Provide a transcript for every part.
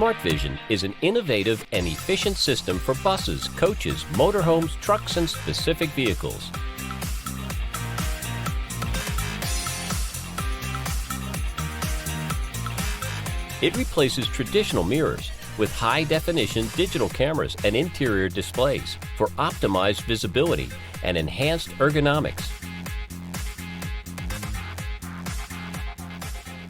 Smart Vision is an innovative and efficient system for buses, coaches, motorhomes, trucks, and specific vehicles. It replaces traditional mirrors with high-definition digital cameras and interior displays for optimized visibility and enhanced ergonomics.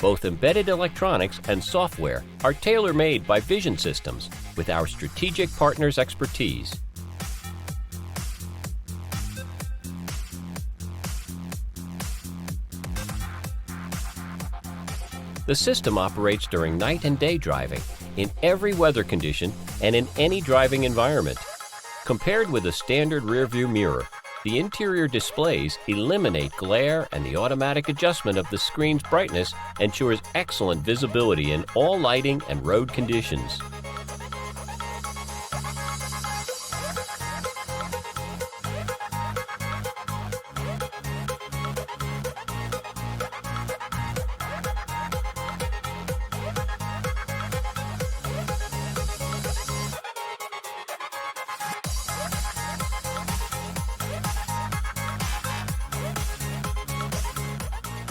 Both embedded electronics and software are tailor-made by Vision Systems with our strategic partners' expertise. The system operates during night and day driving, in every weather condition and in any driving environment. Compared with a standard rearview mirror, the interior displays eliminate glare, and the automatic adjustment of the screen's brightness ensures excellent visibility in all lighting and road conditions.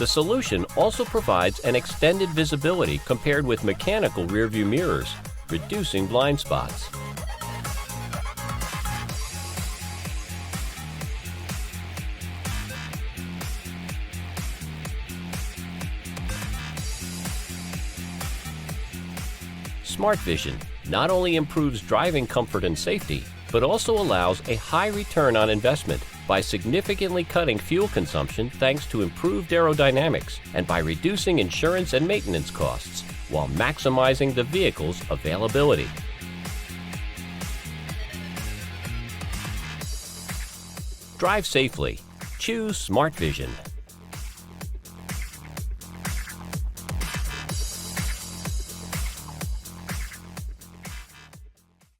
The solution also provides an extended visibility compared with mechanical rearview mirrors, reducing blind spots. Smart Vision not only improves driving comfort and safety, but also allows a high return on investment by significantly cutting fuel consumption thanks to improved aerodynamics and by reducing insurance and maintenance costs while maximizing the vehicle's availability. Drive safely. Choose Smart Vision.